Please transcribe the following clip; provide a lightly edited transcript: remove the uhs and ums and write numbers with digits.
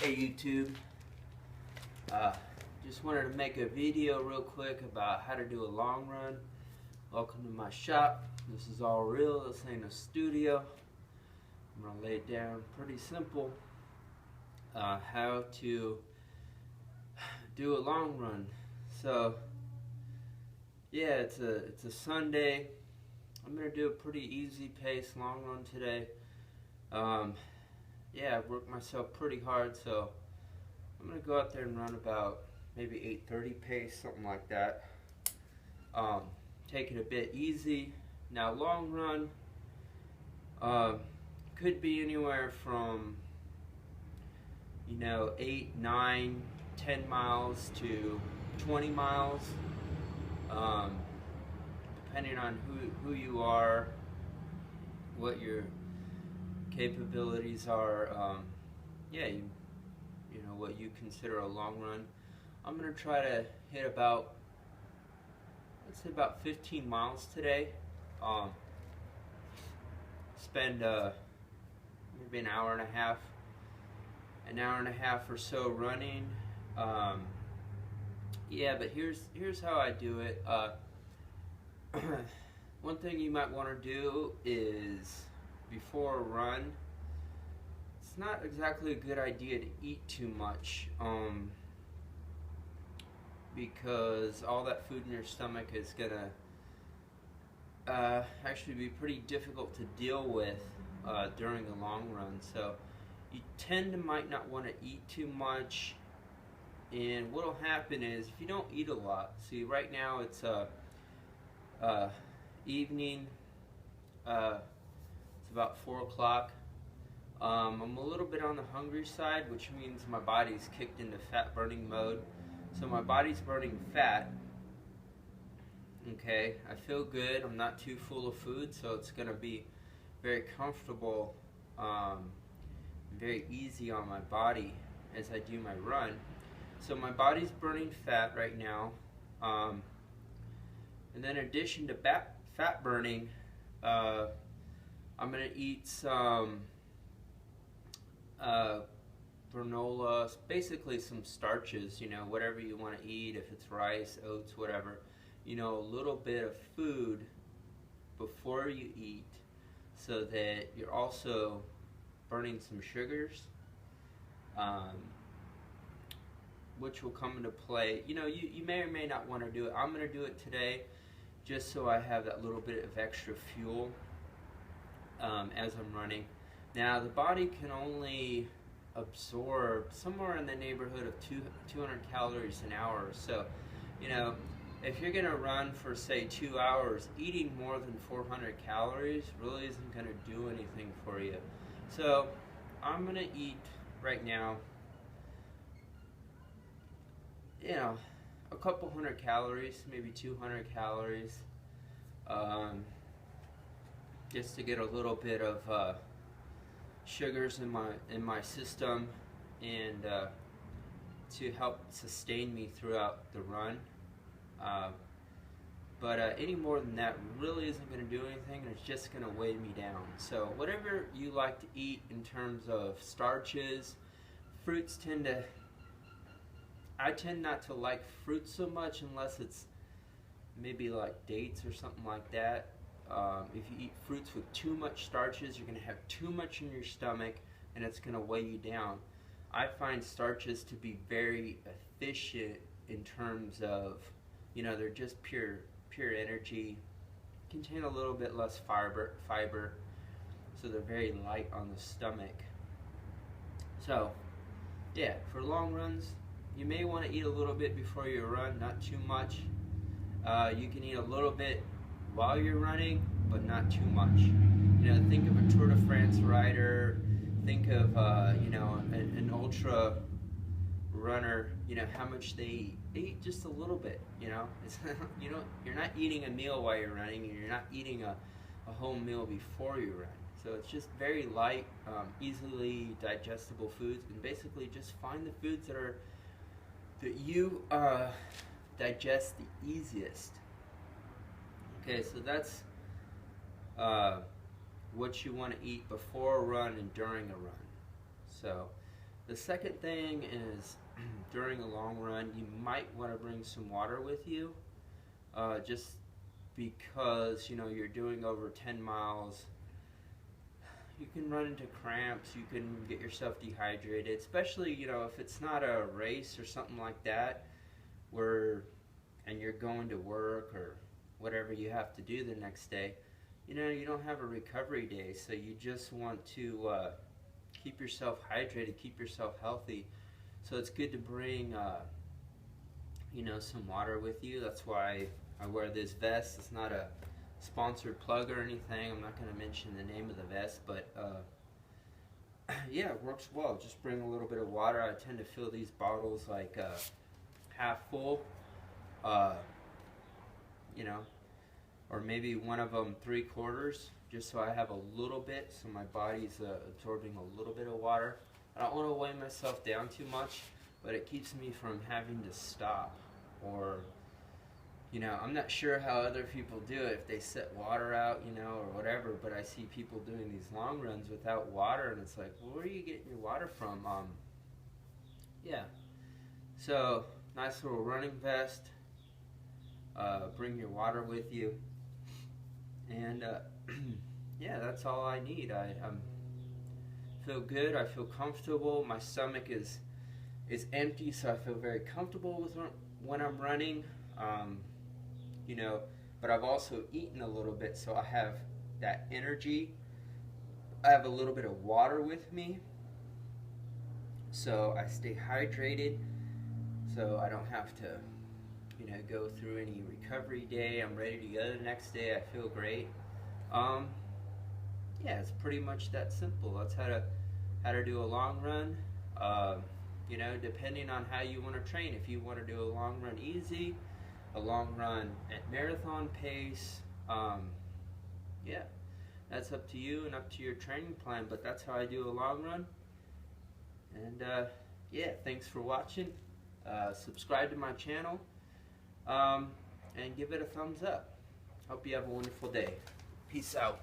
Hey YouTube, just wanted to make a video real quick about how to do a long run. Welcome to my shop. This is all real, this ain't a studio. I'm gonna lay it down pretty simple. How to do a long run. So yeah, it's a Sunday. I'm gonna do a pretty easy pace long run today. Yeah, I've worked myself pretty hard, so I'm gonna go out there and run about maybe 8:30 pace, something like that. Take it a bit easy. Now long run could be anywhere from 8, 9, 10 miles to 20 miles, depending on who you are, what your capabilities are. Yeah, you know what you consider a long run. I'm gonna try to hit about, let's say about 15 miles today. Spend maybe an hour and a half or so running. Yeah, but here's how I do it. One thing you might want to do is, before a run, it's not exactly a good idea to eat too much, because all that food in your stomach is gonna actually be pretty difficult to deal with during the long run. So you might not want to eat too much, and what'll happen is, if you don't eat a lot, see right now it's evening, it's about 4 o'clock. I'm a little bit on the hungry side, which means my body's kicked into fat burning mode. So my body's burning fat. Okay, I feel good. I'm not too full of food, so it's gonna be very comfortable, very easy on my body as I do my run. So my body's burning fat right now, and then in addition to fat burning, I'm gonna eat some granola, basically some starches, whatever you want to eat, if it's rice, oats, whatever, a little bit of food before you eat, so that you're also burning some sugars, which will come into play. You may or may not want to do it. I'm going to do it today just so I have that little bit of extra fuel as I'm running. Now the body can only absorb somewhere in the neighborhood of 200 calories an hour. So, if you're going to run for say 2 hours, eating more than 400 calories really isn't going to do anything for you. So I'm going to eat right now, a couple hundred calories, maybe 200 calories, just to get a little bit of sugars in my system, and to help sustain me throughout the run. But any more than that really isn't going to do anything, and it's just going to weigh me down. So whatever you like to eat in terms of starches, fruits I tend not to like fruits so much unless it's maybe like dates or something like that. If you eat fruits with too much starches, you're going to have too much in your stomach, and it's going to weigh you down. I find starches to be very efficient in terms of, they're just pure energy, contain a little bit less fiber, so they're very light on the stomach. So yeah, for long runs, you may want to eat a little bit before you run, not too much. You can eat a little bit while you're running, but not too much. Think of a Tour de France rider, think of an ultra runner, how much they eat. They eat just a little bit, it's you're not eating a meal while you're running, and you're not eating a whole meal before you run. So it's just very light, easily digestible foods, and basically just find the foods that you digest the easiest. Okay, so that's what you want to eat before a run and during a run. So The second thing is during a long run, you might want to bring some water with you, just because you're doing over 10 miles. You can run into cramps, you can get yourself dehydrated, especially if it's not a race or something like that, and you're going to work or whatever you have to do the next day. You don't have a recovery day, so you just want to keep yourself hydrated, keep yourself healthy. So it's good to bring some water with you. That's why I wear this vest. It's not a sponsored plug or anything. I'm not going to mention the name of the vest, but yeah, it works well. Just bring a little bit of water. I tend to fill these bottles like half full, or maybe one of them 3/4, just so I have a little bit, so my body's absorbing a little bit of water. I don't want to weigh myself down too much, but it keeps me from having to stop, or I'm not sure how other people do it, if they set water out, or whatever, but I see people doing these long runs without water, and it's like, well, where are you getting your water from? Yeah, so nice little running vest, bring your water with you, and yeah, that's all I need. I feel good, I feel comfortable, my stomach is empty, so I feel very comfortable with when I'm running. But I've also eaten a little bit, so I have that energy. I have a little bit of water with me, so I stay hydrated, so I don't have to, go through any recovery day. I'm ready to go the next day. I feel great. Yeah, it's pretty much that simple. That's how to do a long run. Depending on how you want to train. If you want to do a long run easy, a long run at marathon pace, yeah, that's up to you and up to your training plan, but that's how I do a long run. And yeah, thanks for watching. Subscribe to my channel, and give it a thumbs up. Hope you have a wonderful day. Peace out.